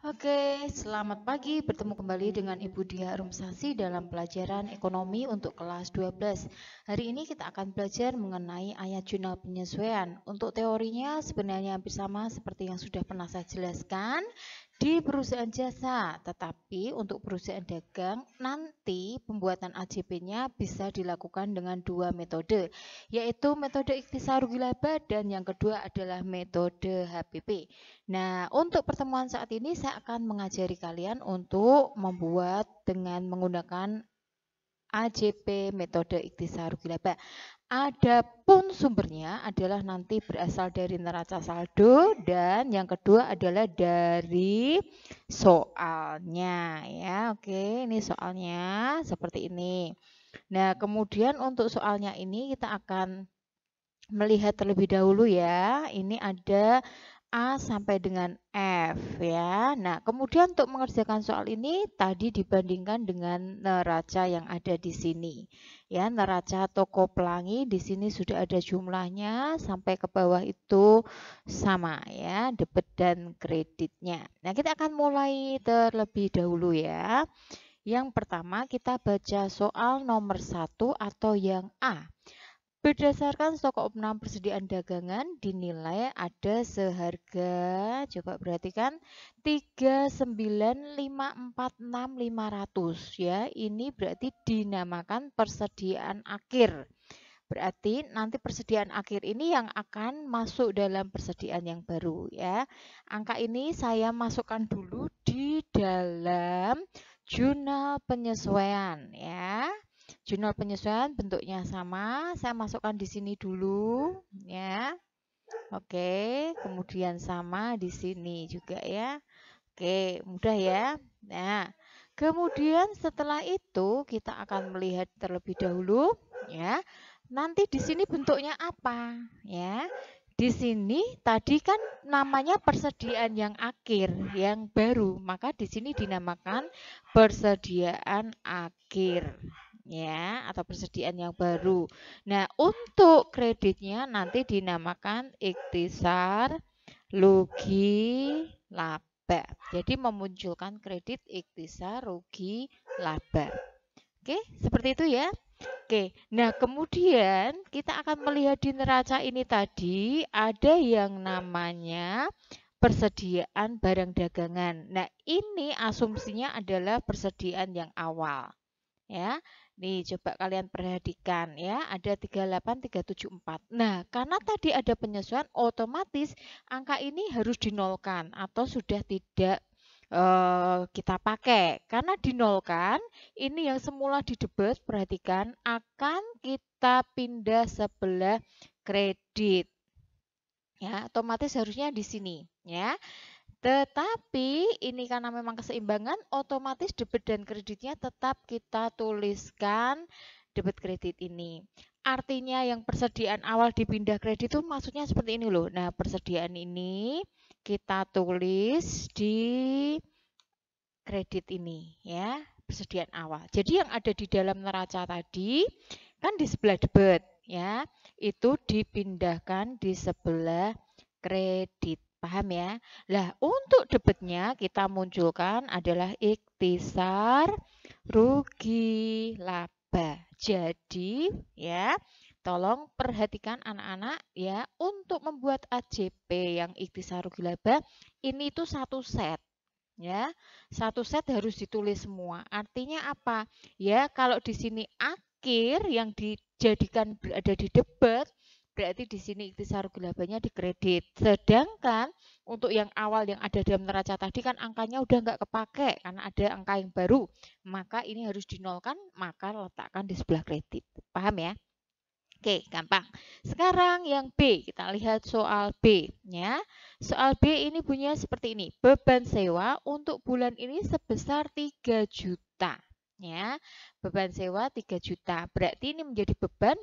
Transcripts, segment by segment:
Oke, selamat pagi. Bertemu kembali dengan Ibu Diah Arumsasi dalam pelajaran ekonomi untuk kelas 12. Hari ini kita akan belajar mengenai ayat jurnal penyesuaian. Untuk teorinya sebenarnya hampir sama seperti yang sudah pernah saya jelaskan di perusahaan jasa. Tetapi untuk perusahaan dagang, nanti pembuatan AJP-nya bisa dilakukan dengan dua metode, yaitu metode ikhtisar rugi laba dan yang kedua adalah metode HPP. Nah, untuk pertemuan saat ini saya akan mengajari kalian untuk membuat dengan menggunakan AJP metode ikhtisar rugi laba. Adapun sumbernya adalah nanti berasal dari neraca saldo dan yang kedua adalah dari soalnya ya. Oke, ini soalnya seperti ini. Nah, kemudian untuk soalnya ini kita akan melihat terlebih dahulu ya. Ini ada A sampai dengan F ya. Nah, kemudian untuk mengerjakan soal ini tadi dibandingkan dengan neraca yang ada di sini. Ya, neraca toko pelangi di sini sudah ada jumlahnya sampai ke bawah itu sama ya, debit dan kreditnya. Nah, kita akan mulai terlebih dahulu ya. Yang pertama kita baca soal nomor 1 atau yang A. Berdasarkan stok opnam persediaan dagangan dinilai ada seharga, coba perhatikan, 39.546.500 ya. Ini berarti dinamakan persediaan akhir. Berarti nanti persediaan akhir ini yang akan masuk dalam persediaan yang baru ya. Angka ini saya masukkan dulu di dalam jurnal penyesuaian ya. Jurnal penyesuaian bentuknya sama, saya masukkan di sini dulu ya. Oke, kemudian sama di sini juga ya. Oke, mudah ya. Nah, kemudian setelah itu kita akan melihat terlebih dahulu ya. Nanti di sini bentuknya apa ya? Di sini tadi kan namanya persediaan yang akhir, yang baru, maka di sini dinamakan persediaan akhir ya, atau persediaan yang baru. Nah, untuk kreditnya nanti dinamakan ikhtisar rugi laba. Jadi memunculkan kredit ikhtisar rugi laba. Oke, seperti itu ya. Oke, nah kemudian kita akan melihat di neraca ini tadi ada yang namanya persediaan barang dagangan. Nah, ini asumsinya adalah persediaan yang awal. Ya, nih coba kalian perhatikan ya, ada 38374. Nah, karena tadi ada penyesuaian, otomatis angka ini harus dinolkan atau sudah tidak kita pakai. Karena dinolkan, ini yang semula di debit, perhatikan, akan kita pindah sebelah kredit. Ya, otomatis harusnya di sini ya. Tetapi ini karena memang keseimbangan, otomatis debit dan kreditnya tetap kita tuliskan debit kredit ini. Artinya yang persediaan awal dipindah kredit itu maksudnya seperti ini loh. Nah, persediaan ini kita tulis di kredit ini ya, persediaan awal. Jadi yang ada di dalam neraca tadi kan di sebelah debit ya, itu dipindahkan di sebelah kredit. Paham ya? Lah, untuk debitnya kita munculkan adalah ikhtisar rugi laba. Jadi, ya, tolong perhatikan anak-anak ya, untuk membuat AJP yang ikhtisar rugi laba ini tuh satu set. Ya, satu set harus ditulis semua. Artinya apa? Ya, kalau di sini akhir yang dijadikan berada di debit, berarti di sini ikhtisar rugi labanya di kredit. Sedangkan untuk yang awal yang ada dalam neraca tadi kan angkanya udah nggak kepake karena ada angka yang baru. Maka ini harus dinolkan, maka letakkan di sebelah kredit. Paham ya? Oke, gampang. Sekarang yang B, kita lihat soal B ya. Soal B ini bunyinya seperti ini. Beban sewa untuk bulan ini sebesar 3 juta. Ya, beban sewa 3 juta. Berarti ini menjadi beban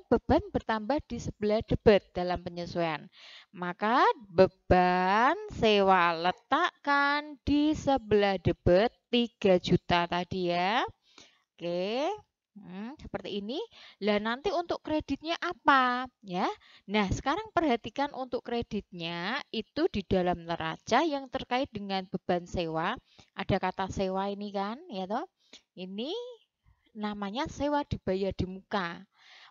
bertambah di sebelah debit dalam penyesuaian. Maka beban sewa letakkan di sebelah debit 3 juta tadi ya. Oke. Seperti ini. Lah nanti untuk kreditnya apa ya? Nah, sekarang perhatikan untuk kreditnya itu di dalam neraca yang terkait dengan beban sewa. Ada kata sewa ini kan, ya toh? Ini namanya sewa dibayar di muka.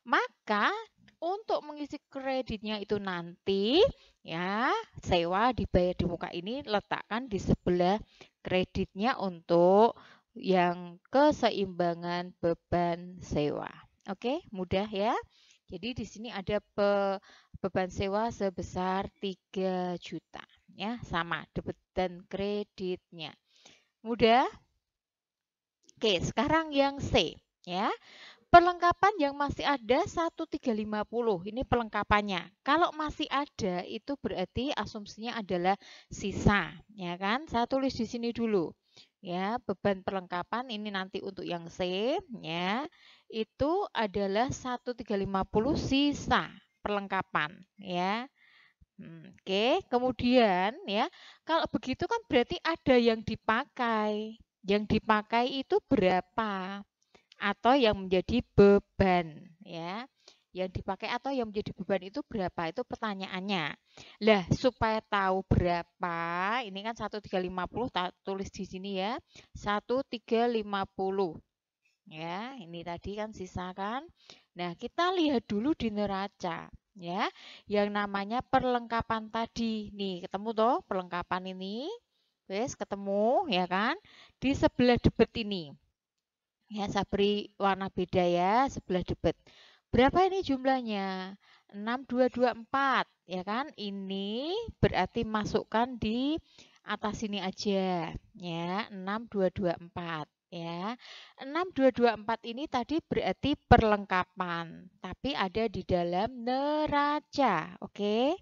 Maka untuk mengisi kreditnya itu nanti ya, sewa dibayar di muka ini letakkan di sebelah kreditnya untuk yang keseimbangan beban sewa. Oke, mudah ya. Jadi di sini ada beban sewa sebesar 3 juta ya, sama debit dan kreditnya. Mudah? Oke, sekarang yang C ya. Perlengkapan yang masih ada 1350. Ini pelengkapannya. Kalau masih ada itu berarti asumsinya adalah sisa, ya kan? Saya tulis di sini dulu. Ya, beban perlengkapan ini nanti untuk yang C, ya. Itu adalah 1350 sisa perlengkapan, ya. Oke, kemudian ya, kalau begitu kan berarti ada yang dipakai. Yang dipakai itu berapa? Atau yang menjadi beban ya. Yang dipakai atau yang menjadi beban itu berapa? Itu pertanyaannya. Lah, supaya tahu berapa, ini kan 1350 tulis di sini ya. 1350. Ya, ini tadi kan sisa kan. Nah, kita lihat dulu di neraca ya. Yang namanya perlengkapan tadi. Nih, ketemu toh perlengkapan ini. Wes, ketemu ya kan? Di sebelah debit ini. Ya, saya beri warna beda ya, sebelah debit. Berapa ini jumlahnya? 6224, ya kan? Ini berarti masukkan di atas sini aja, ya. 6224, ya. 6224 ini tadi berarti perlengkapan, tapi ada di dalam neraca. Oke?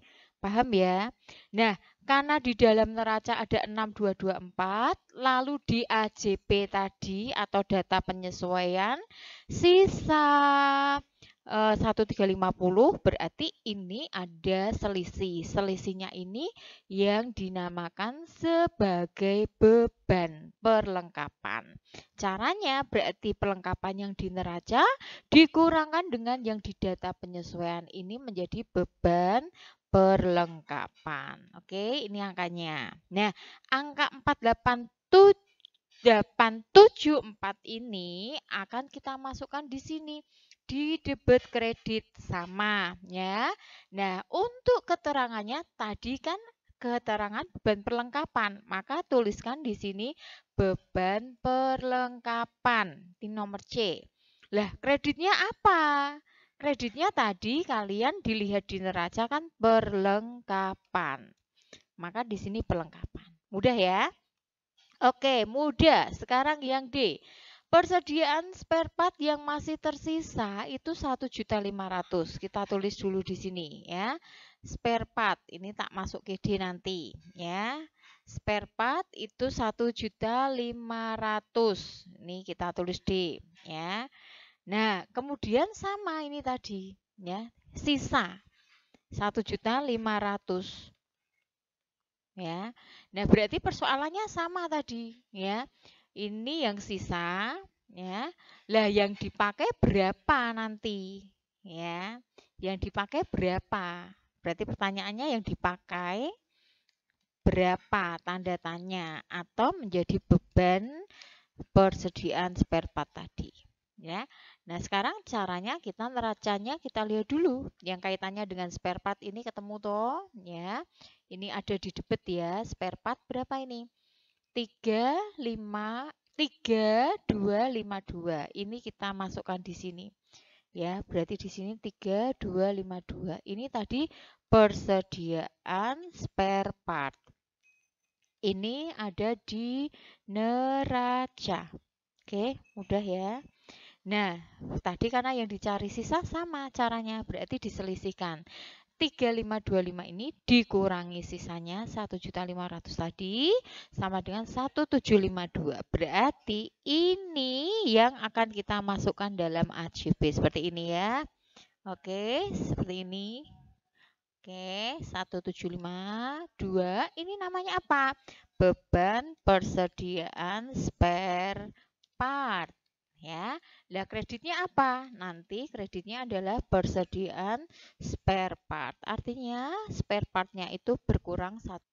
Paham ya? Nah, karena di dalam neraca ada 6224, lalu di AJP tadi atau data penyesuaian sisa 1350 berarti ini ada selisih. Selisihnya ini yang dinamakan sebagai beban perlengkapan. Caranya berarti perlengkapan yang di neraca dikurangkan dengan yang di data penyesuaian ini menjadi beban perlengkapan. Oke, ini angkanya. Nah, angka 4874 ini akan kita masukkan di sini di debit kredit sama ya. Nah, untuk keterangannya tadi kan keterangan beban perlengkapan, maka tuliskan di sini beban perlengkapan di nomor C. Lah, kreditnya apa? Kreditnya tadi kalian dilihat di neraca kan perlengkapan. Maka di sini perlengkapan. Mudah ya? Oke, mudah. Sekarang yang D. Persediaan spare part yang masih tersisa itu 1.500.000. Kita tulis dulu di sini ya. Spare part ini tak masuk ke D nanti ya. Spare part itu 1.500.000. Ini kita tulis D ya. Nah, kemudian sama ini tadi ya, sisa 1.500.000 ya. Nah, berarti persoalannya sama tadi ya. Ini yang sisa ya. Lah yang dipakai berapa nanti ya? Yang dipakai berapa? Berarti pertanyaannya yang dipakai berapa tanda tanya atau menjadi beban persediaan spare part tadi ya. Nah, sekarang caranya kita neracanya kita lihat dulu yang kaitannya dengan spare part ini ketemu toh ya. Ini ada di debit ya, spare part berapa ini? 3252. Ini kita masukkan di sini. Ya, berarti di sini 3252. Ini tadi persediaan spare part. Ini ada di neraca. Oke, mudah ya. Nah, tadi karena yang dicari sisa sama caranya, berarti diselisihkan. 3525 ini dikurangi sisanya 1.500.000 tadi sama dengan 1752. Berarti ini yang akan kita masukkan dalam AJP seperti ini ya. Oke, seperti ini. Oke, 1752. Ini namanya apa? Beban persediaan spare part. ya. Lah kreditnya apa? Nanti kreditnya adalah persediaan spare part. Artinya spare partnya itu berkurang satu.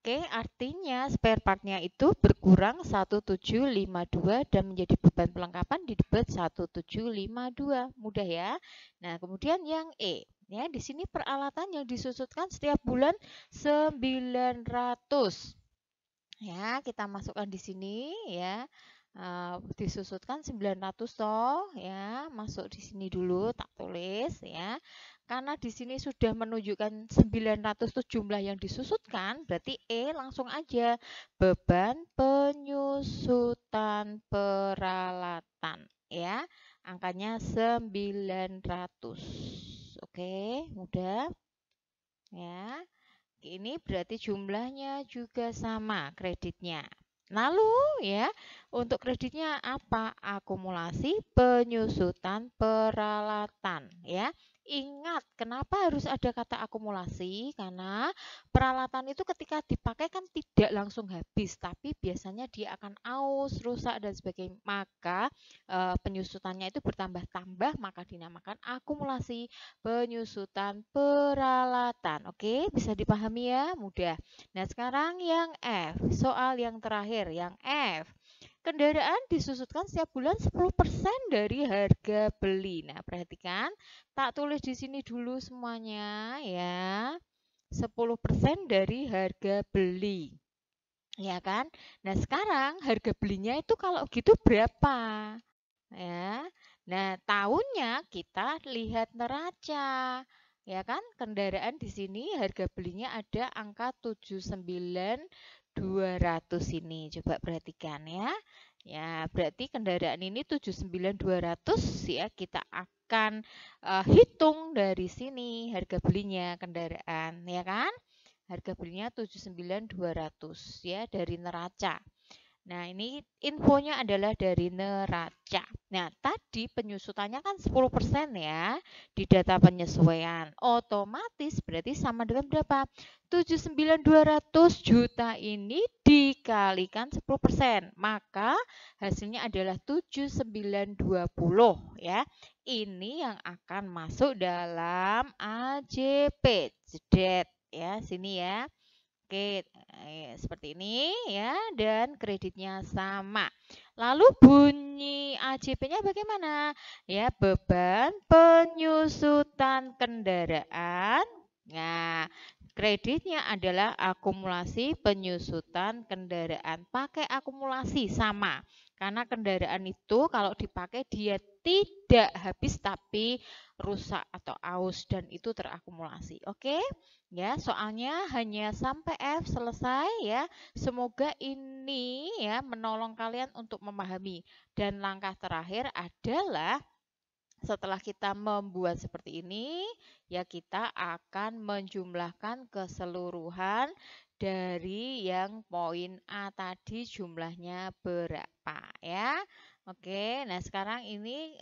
Oke, artinya spare partnya itu berkurang 1752 dan menjadi beban pelengkapan di debit 1752. Mudah ya. Nah, kemudian yang E. Ya, di sini peralatan yang disusutkan setiap bulan 900. Ya, kita masukkan di sini ya. Disusutkan 900 toh ya, masuk di sini dulu tak tulis ya. Karena di sini sudah menunjukkan 900 itu jumlah yang disusutkan, berarti E langsung aja beban penyusutan peralatan ya. Angkanya 900. Oke, mudah ya. Ini berarti jumlahnya juga sama kreditnya. Lalu ya, untuk kreditnya apa? Akumulasi penyusutan peralatan ya. Ingat, kenapa harus ada kata akumulasi? Karena peralatan itu ketika dipakai kan tidak langsung habis, tapi biasanya dia akan aus, rusak dan sebagainya. Maka penyusutannya itu bertambah-tambah, maka dinamakan akumulasi penyusutan peralatan. Oke, bisa dipahami ya? Mudah. Nah, sekarang yang F. Soal yang terakhir, yang F. Kendaraan disusutkan setiap bulan 10% dari harga beli. Nah, perhatikan, tak tulis di sini dulu semuanya ya. 10% dari harga beli. Ya kan? Nah, sekarang harga belinya itu kalau gitu berapa? Ya. Nah, tahunnya kita lihat neraca. Ya kan? Kendaraan di sini harga belinya ada angka 79.200 ini. Coba perhatikan ya. Ya, berarti kendaraan ini 79.200 ya. Kita akan hitung dari sini harga belinya kendaraan, ya kan? Harga belinya 79.200 ya dari neraca. Nah, ini infonya adalah dari neraca. Nah, tadi penyusutannya kan 10% ya di data penyesuaian. Otomatis berarti sama dengan berapa? 79.200 juta ini dikalikan 10%. Maka hasilnya adalah 7920 ya. Ini yang akan masuk dalam AJP. Jedet ya, sini ya. Oke, seperti ini ya, dan kreditnya sama. Lalu bunyi AJP-nya bagaimana? Ya, beban penyusutan kendaraan. Nah, kreditnya adalah akumulasi penyusutan kendaraan. Pakai akumulasi sama. Karena kendaraan itu kalau dipakai dia tidak habis tapi rusak atau aus dan itu terakumulasi. Oke? Ya, soalnya hanya sampai F selesai ya. Semoga ini ya menolong kalian untuk memahami. Dan langkah terakhir adalah setelah kita membuat seperti ini, ya kita akan menjumlahkan keseluruhan dari yang poin A tadi jumlahnya berapa ya. Oke, nah sekarang ini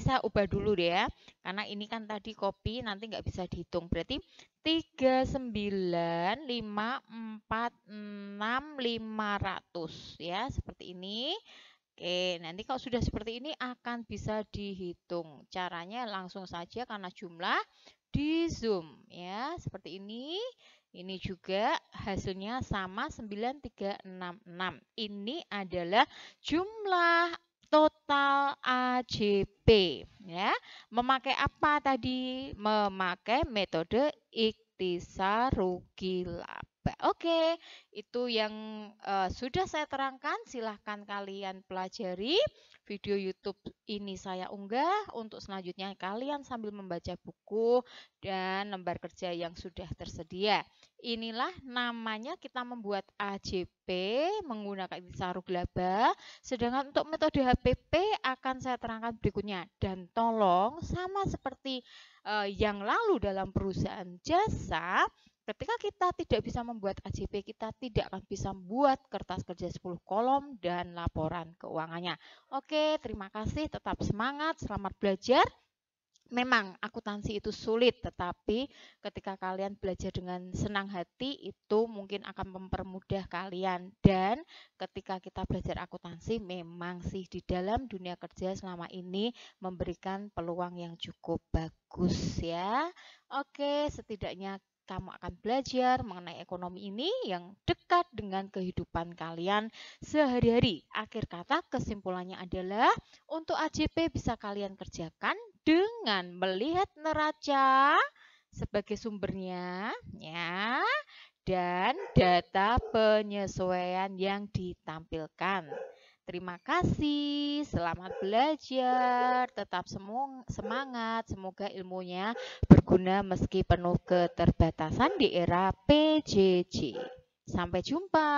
saya ubah dulu deh ya, karena ini kan tadi copy nanti nggak bisa dihitung. Berarti 39546500 ya, seperti ini. Oke, nanti kalau sudah seperti ini akan bisa dihitung. Caranya langsung saja karena jumlah di zoom ya, seperti ini. Ini juga hasilnya sama 9366. Ini adalah jumlah total AJP ya. Memakai apa tadi? Memakai metode ikhtisar rugi laba. Oke, itu yang sudah saya terangkan. Silahkan kalian pelajari. Video YouTube ini saya unggah. Untuk selanjutnya kalian sambil membaca buku dan lembar kerja yang sudah tersedia. Inilah namanya kita membuat AJP menggunakan ikhtisar rugi laba. Sedangkan untuk metode HPP akan saya terangkan berikutnya. Dan tolong sama seperti yang lalu dalam perusahaan jasa, ketika kita tidak bisa membuat AJP, kita tidak akan bisa membuat kertas kerja 10 kolom dan laporan keuangannya. Oke, terima kasih. Tetap semangat. Selamat belajar. Memang akuntansi itu sulit, tetapi ketika kalian belajar dengan senang hati itu mungkin akan mempermudah kalian. Dan ketika kita belajar akuntansi memang sih di dalam dunia kerja selama ini memberikan peluang yang cukup bagus ya. Oke, setidaknya kamu akan belajar mengenai ekonomi ini yang dekat dengan kehidupan kalian sehari-hari. Akhir kata kesimpulannya adalah untuk AJP bisa kalian kerjakan dengan melihat neraca sebagai sumbernya ya dan data penyesuaian yang ditampilkan. Terima kasih, selamat belajar, tetap semangat, semoga ilmunya berguna meski penuh keterbatasan di era PJJ. Sampai jumpa.